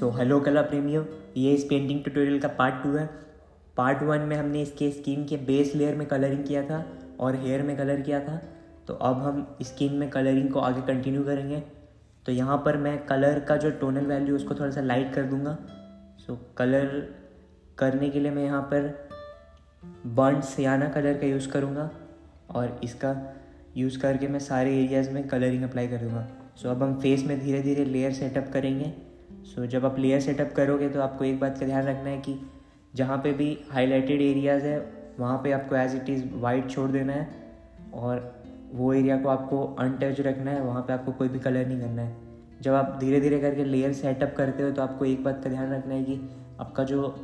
So hello colour प्रेमियों, ये इस पेंटिंग ट्यूटोरियल का पार्ट 2 है। पार्ट 1 में हमने इसके स्किन के बेस लेयर में कलरिंग किया था और हेयर में कलर किया था। तो अब हम स्किन में कलरिंग को आगे कंटिन्यू करेंगे। तो यहाँ पर मैं कलर का जो टोनल वैल्यू उसको थोड़ा सा लाइट कर दूँगा। सो कलर करने के लिए मैं यहाँ पर बर्न्ट सियाना कलर का यूज़ करूँगा और इसका यूज़ करके मैं सारे एरियाज़ में कलरिंग अप्लाई कर दूँगा। सो अब हम फेस में धीरे धीरे लेयर सेटअप करेंगे। सो जब आप लेयर सेटअप करोगे तो आपको एक बात का ध्यान रखना है कि जहाँ पे भी हाईलाइटेड एरियाज़ है वहाँ पे आपको एज इट इज़ वाइट छोड़ देना है और वो एरिया को आपको अनटच रखना है, वहाँ पे आपको कोई भी कलर नहीं करना है। जब आप धीरे धीरे करके लेयर सेटअप करते हो तो आपको एक बात का ध्यान रखना है कि आपका जो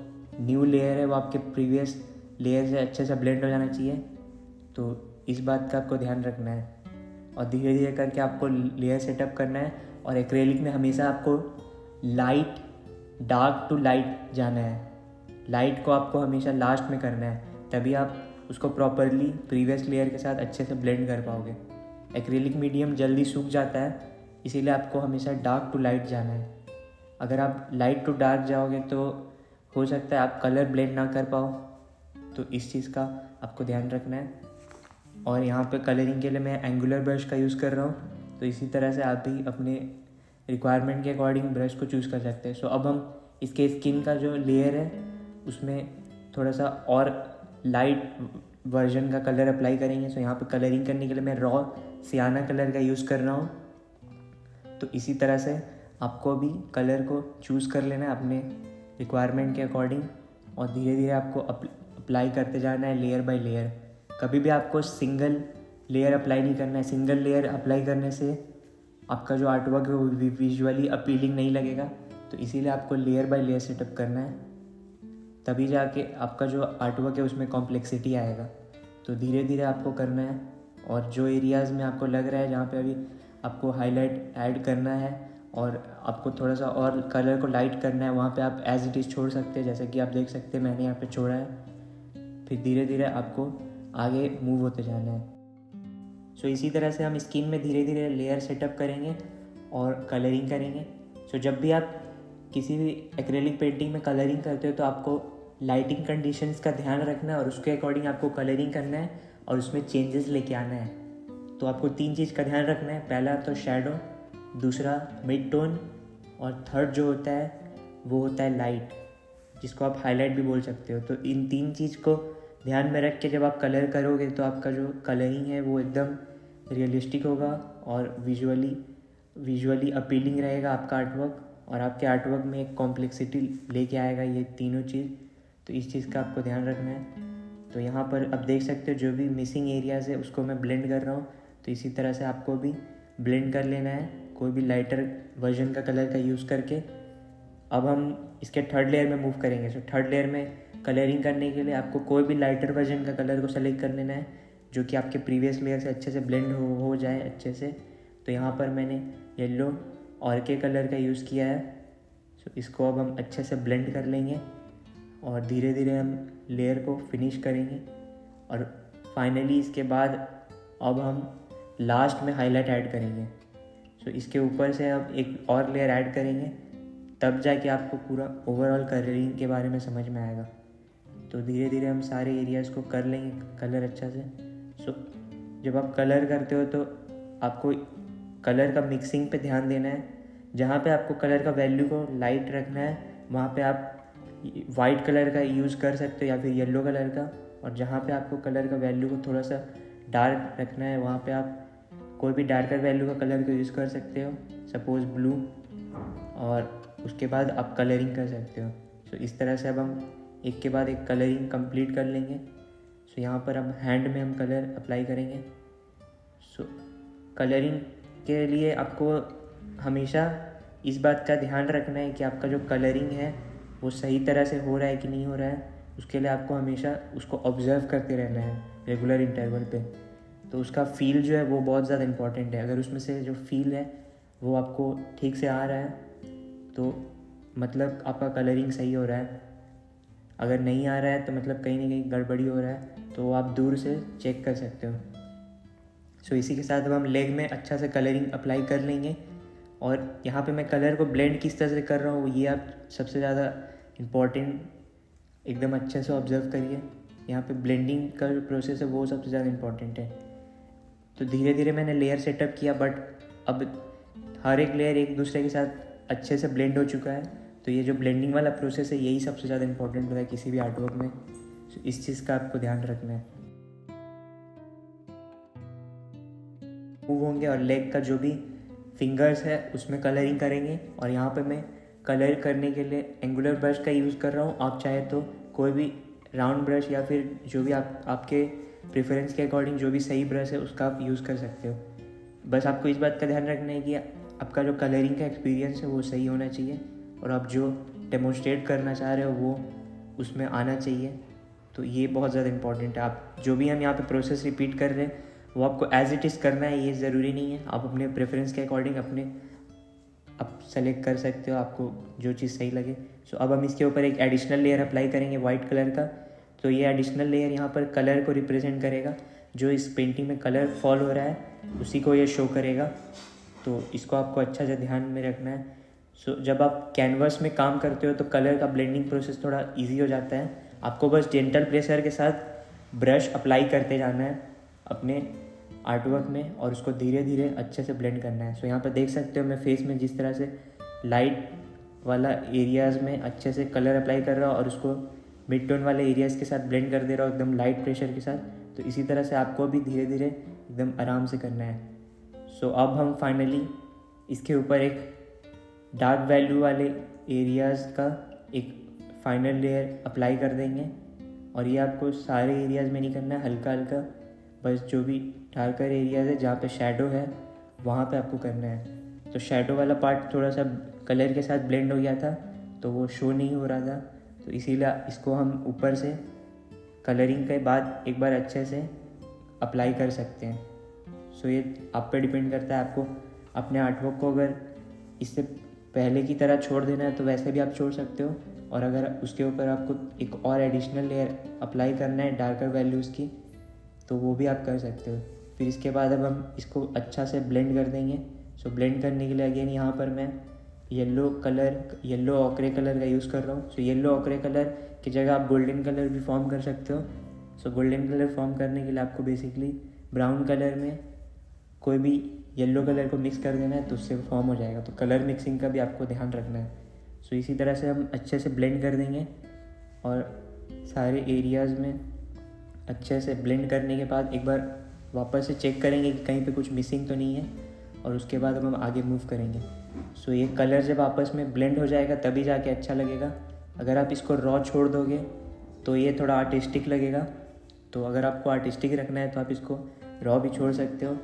न्यू लेयर है वो आपके प्रीवियस लेयर से अच्छे से ब्लेंड हो जाना चाहिए। तो इस बात का आपको ध्यान रखना है और धीरे धीरे करके आपको लेयर सेटअप करना है। और एक्रेलिक में हमेशा आपको लाइट डार्क टू लाइट जाना है। लाइट को आपको हमेशा लास्ट में करना है, तभी आप उसको प्रॉपरली प्रीवियस लेयर के साथ अच्छे से ब्लेंड कर पाओगे। एक्रेलिक मीडियम जल्दी सूख जाता है, इसीलिए आपको हमेशा डार्क टू लाइट जाना है। अगर आप लाइट टू डार्क जाओगे तो हो सकता है आप कलर ब्लेंड ना कर पाओ, तो इस चीज़ का आपको ध्यान रखना है। और यहाँ पे कलरिंग के लिए मैं एंगुलर ब्रश का यूज़ कर रहा हूँ, तो इसी तरह से आप भी अपने रिक्वायरमेंट के अकॉर्डिंग ब्रश को चूज़ कर सकते हैं। सो अब हम इसके स्किन का जो लेयर है उसमें थोड़ा सा और लाइट वर्जन का कलर अप्लाई करेंगे। सो यहाँ पे कलरिंग करने के लिए मैं रॉ सियाना कलर का यूज़ कर रहा हूँ। तो इसी तरह से आपको भी कलर को चूज़ कर लेना है अपने रिक्वायरमेंट के अकॉर्डिंग और धीरे धीरे आपको अप्लाई करते जाना है लेयर बाय लेयर। कभी भी आपको सिंगल लेयर अप्लाई नहीं करना है। सिंगल लेयर अप्लाई करने से आपका जो आर्टवर्क है वो विजुअली अपीलिंग नहीं लगेगा। तो इसीलिए आपको लेयर बाय लेयर सेटअप करना है, तभी जाके आपका जो आर्टवर्क है उसमें कॉम्प्लेक्सिटी आएगा। तो धीरे धीरे आपको करना है और जो एरियाज़ में आपको लग रहा है जहाँ पे अभी आपको हाईलाइट ऐड करना है और आपको थोड़ा सा और कलर को लाइट करना है, वहाँ पे आप एज इट इज़ छोड़ सकते हैं। जैसे कि आप देख सकते हैं मैंने यहाँ पे छोड़ा है। फिर धीरे धीरे आपको आगे मूव होते जाना है। सो इसी तरह से हम स्किन में धीरे धीरे लेयर सेटअप करेंगे और कलरिंग करेंगे। सो जब भी आप किसी भी एक्रेलिक पेंटिंग में कलरिंग करते हो तो आपको लाइटिंग कंडीशंस का ध्यान रखना है और उसके अकॉर्डिंग आपको कलरिंग करना है और उसमें चेंजेस लेके आना है। तो आपको 3 चीज़ का ध्यान रखना है। पहला तो शैडो, दूसरा मिड टोन और थर्ड जो होता है वो होता है लाइट, जिसको आप हाईलाइट भी बोल सकते हो। तो इन 3 चीज़ को ध्यान में रख के जब आप कलर करोगे तो आपका जो कलरिंग है वो एकदम रियलिस्टिक होगा और विजुअली अपीलिंग रहेगा आपका आर्टवर्क और आपके आर्टवर्क में एक कॉम्प्लेक्सिटी लेके आएगा ये तीनों चीज़। तो इस चीज़ का आपको ध्यान रखना है। तो यहाँ पर आप देख सकते हो जो भी मिसिंग एरियाज़ है उसको मैं ब्लेंड कर रहा हूँ। तो इसी तरह से आपको भी ब्लेंड कर लेना है कोई भी लाइटर वर्जन का कलर का यूज़ करके। अब हम इसके थर्ड लेयर में मूव करेंगे। सो थर्ड लेयर में कलरिंग करने के लिए आपको कोई भी लाइटर वर्जन का कलर को सेलेक्ट कर लेना है जो कि आपके प्रीवियस लेयर से अच्छे से ब्लेंड हो जाए अच्छे से। तो यहाँ पर मैंने येलो ऑर्के कलर का यूज़ किया है। सो इसको अब हम अच्छे से ब्लेंड कर लेंगे और धीरे धीरे हम लेयर को फिनिश करेंगे। और फाइनली इसके बाद अब हम लास्ट में हाईलाइट ऐड करेंगे। सो इसके ऊपर से अब एक और लेयर ऐड करेंगे, तब जाके आपको पूरा ओवरऑल कलरिंग के बारे में समझ में आएगा। तो धीरे धीरे हम सारे एरियाज़ को कर लेंगे कलर अच्छा से। सो जब आप कलर करते हो तो आपको कलर का मिक्सिंग पे ध्यान देना है। जहाँ पे आपको कलर का वैल्यू को लाइट रखना है वहाँ पे आप वाइट कलर का यूज़ कर सकते हो या फिर येलो कलर का, और जहाँ पे आपको कलर का वैल्यू को थोड़ा सा डार्क रखना है वहाँ पे आप कोई भी डार्कर वैल्यू का कलर को यूज़ कर सकते हो, सपोज़ ब्लू, और उसके बाद आप कलरिंग कर सकते हो। सो इस तरह से अब हम एक के बाद एक कलरिंग कंप्लीट कर लेंगे। सो यहाँ पर हम हैंड में हम कलर अप्लाई करेंगे। सो कलरिंग के लिए आपको हमेशा इस बात का ध्यान रखना है कि आपका जो कलरिंग है वो सही तरह से हो रहा है कि नहीं हो रहा है। उसके लिए आपको हमेशा उसको ऑब्ज़र्व करते रहना है रेगुलर इंटरवल पे। तो उसका फील जो है वो बहुत ज़्यादा इंपॉर्टेंट है। अगर उसमें से जो फील है वो आपको ठीक से आ रहा है तो मतलब आपका कलरिंग सही हो रहा है। अगर नहीं आ रहा है तो मतलब कहीं ना कहीं गड़बड़ी हो रहा है, तो आप दूर से चेक कर सकते हो। सो इसी के साथ अब हम लेग में अच्छा से कलरिंग अप्लाई कर लेंगे और यहाँ पे मैं कलर को ब्लेंड किस तरह से कर रहा हूँ ये आप सबसे ज़्यादा इम्पॉर्टेंट एकदम अच्छे से ऑब्जर्व करिए। यहाँ पे ब्लेंडिंग का जो प्रोसेस है वो सबसे ज़्यादा इम्पॉर्टेंट है। तो धीरे धीरे मैंने लेयर सेटअप किया, बट अब हर एक लेयर एक दूसरे के साथ अच्छे से ब्लेंड हो चुका है। तो ये जो ब्लेंडिंग वाला प्रोसेस है यही सबसे ज़्यादा इम्पोर्टेंट होता है किसी भी आर्टवर्क में। तो इस चीज़ का आपको ध्यान रखना है। मूव होंगे और लेग का जो भी फिंगर्स है उसमें कलरिंग करेंगे। और यहाँ पे मैं कलर करने के लिए एंगुलर ब्रश का यूज़ कर रहा हूँ। आप चाहे तो कोई भी राउंड ब्रश या फिर जो भी आपके प्रेफरेंस के अकॉर्डिंग जो भी सही ब्रश है उसका आप यूज़ कर सकते हो। बस आपको इस बात का ध्यान रखना है कि आपका जो कलरिंग का एक्सपीरियंस है वो सही होना चाहिए और आप जो डेमोन्स्ट्रेट करना चाह रहे हो वो उसमें आना चाहिए। तो ये बहुत ज़्यादा इंपॉर्टेंट है। आप जो भी हम यहाँ पे प्रोसेस रिपीट कर रहे हैं वो आपको एज इट इज़ करना है, ये ज़रूरी नहीं है। आप अपने प्रेफरेंस के अकॉर्डिंग आप सेलेक्ट कर सकते हो आपको जो चीज़ सही लगे। सो अब हम इसके ऊपर एक एडिशनल लेयर अप्लाई करेंगे वाइट कलर का। तो ये एडिशनल लेयर यहाँ पर कलर को रिप्रेजेंट करेगा, जो इस पेंटिंग में कलर फॉल हो रहा है उसी को ये शो करेगा। तो इसको आपको अच्छा से ध्यान में रखना है। सो जब आप कैनवस में काम करते हो तो कलर का ब्लेंडिंग प्रोसेस थोड़ा ईजी हो जाता है। आपको बस जेंटल प्रेशर के साथ ब्रश अप्लाई करते जाना है अपने आर्टवर्क में और उसको धीरे धीरे अच्छे से ब्लेंड करना है। सो यहाँ पर देख सकते हो मैं फेस में जिस तरह से लाइट वाला एरियाज़ में अच्छे से कलर अप्लाई कर रहा हूँ और उसको मिड टोन वाले एरियाज़ के साथ ब्लेंड कर दे रहा हूँ एकदम लाइट प्रेशर के साथ। तो इसी तरह से आपको भी धीरे धीरे एकदम आराम से करना है। सो अब हम फाइनली इसके ऊपर एक डार्क वैल्यू वाले एरियाज़ का एक फाइनल लेयर अप्लाई कर देंगे। और ये आपको सारे एरियाज़ में नहीं करना है, हल्का हल्का बस जो भी डार्कर एरियाज़ है जहाँ पे शैडो है वहाँ पे आपको करना है। तो शैडो वाला पार्ट थोड़ा सा कलर के साथ ब्लेंड हो गया था तो वो शो नहीं हो रहा था, तो इसीलिए इसको हम ऊपर से कलरिंग के बाद एक बार अच्छे से अप्लाई कर सकते हैं। सो ये आप पे डिपेंड करता है, आपको अपने आर्टवर्क को अगर इससे पहले की तरह छोड़ देना है तो वैसे भी आप छोड़ सकते हो, और अगर उसके ऊपर आपको एक और एडिशनल लेयर अप्लाई करना है डार्कर वैल्यूज़ की तो वो भी आप कर सकते हो। फिर इसके बाद अब हम इसको अच्छा से ब्लेंड कर देंगे। सो ब्लेंड करने के लिए अगेन यहाँ पर मैं येलो ऑकरे कलर का यूज़ कर रहा हूँ। सो येलो ऑकरे कलर की जगह आप गोल्डन कलर भी फॉर्म कर सकते हो। सो गोल्डन कलर फॉर्म करने के लिए आपको बेसिकली ब्राउन कलर में कोई भी येलो कलर को मिक्स कर देना है तो उससे फॉर्म हो जाएगा। तो कलर मिक्सिंग का भी आपको ध्यान रखना है। सो इसी तरह से हम अच्छे से ब्लेंड कर देंगे और सारे एरियाज़ में अच्छे से ब्लेंड करने के बाद एक बार वापस से चेक करेंगे कि कहीं पे कुछ मिसिंग तो नहीं है, और उसके बाद हम आगे मूव करेंगे। सो ये कलर जब आपस में ब्लेंड हो जाएगा तभी जाके अच्छा लगेगा। अगर आप इसको रॉ छोड़ दोगे तो ये थोड़ा आर्टिस्टिक लगेगा। तो अगर आपको आर्टिस्टिक रखना है तो आप इसको रॉ भी छोड़ सकते हो।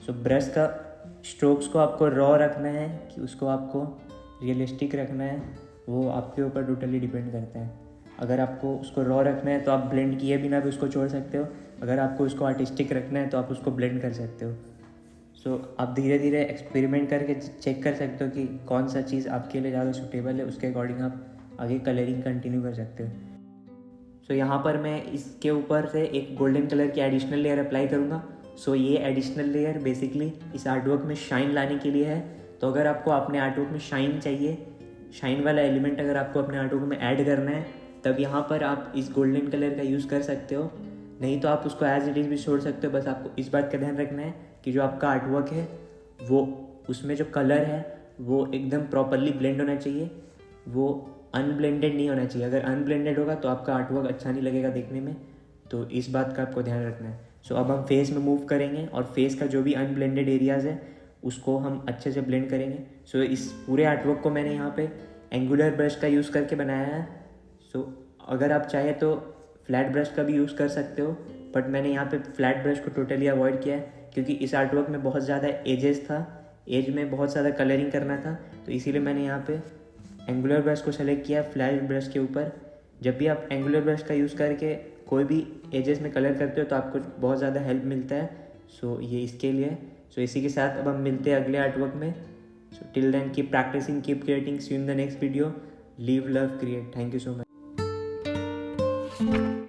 सो ब्रश का स्ट्रोक्स को आपको रॉ रखना है कि उसको आपको रियलिस्टिक रखना है, वो आपके ऊपर टोटली डिपेंड करता है। अगर आपको उसको रॉ रखना है तो आप ब्लेंड किए बिना भी उसको छोड़ सकते हो। अगर आपको उसको आर्टिस्टिक रखना है तो आप उसको ब्लेंड कर सकते हो। सो आप धीरे धीरे एक्सपेरिमेंट करके चेक कर सकते हो कि कौन सा चीज़ आपके लिए ज़्यादा सूटेबल है, उसके अकॉर्डिंग आप आगे कलरिंग कंटिन्यू कर सकते हो। सो यहाँ पर मैं इसके ऊपर से एक गोल्डन कलर की एडिशनल लेयर अप्लाई करूँगा। सो ये एडिशनल लेयर बेसिकली इस आर्टवर्क में शाइन लाने के लिए है। तो अगर आपको अपने आर्टवर्क में शाइन चाहिए, शाइन वाला एलिमेंट अगर आपको अपने आर्टवर्क में ऐड करना है तब यहाँ पर आप इस गोल्डन कलर का यूज़ कर सकते हो, नहीं तो आप उसको एज इट इज़ भी छोड़ सकते हो। बस आपको इस बात का ध्यान रखना है कि जो आपका आर्टवर्क है वो उसमें जो कलर है वो एकदम प्रॉपरली ब्लेंड होना चाहिए, वो अनब्लेंडेड नहीं होना चाहिए। अगर अनब्लेंडेड होगा तो आपका आर्टवर्क अच्छा नहीं लगेगा देखने में, तो इस बात का आपको ध्यान रखना है। सो अब हम फेस में मूव करेंगे और फेस का जो भी अनब्लेंडेड एरियाज़ है उसको हम अच्छे से ब्लेंड करेंगे। सो इस पूरे आर्टवर्क को मैंने यहाँ पे एंगुलर ब्रश का यूज़ करके बनाया है। सो अगर आप चाहे तो फ्लैट ब्रश का भी यूज़ कर सकते हो, बट मैंने यहाँ पे फ्लैट ब्रश को टोटली अवॉइड किया है क्योंकि इस आर्टवर्क में बहुत ज़्यादा एजेस था, एज में बहुत ज़्यादा कलरिंग करना था, तो इसीलिए मैंने यहाँ पे एंगुलर ब्रश को सेलेक्ट किया फ्लैट ब्रश के ऊपर। जब भी आप एंगुलर ब्रश का यूज़ करके कोई भी एजेस में कलर करते हो तो आपको बहुत ज़्यादा हेल्प मिलता है। सो ये इसके लिए। सो इसी के साथ अब हम मिलते हैं अगले आर्टवर्क में। So till then keep practising, keep creating, see you in the next video. Live love create. Thank you so much.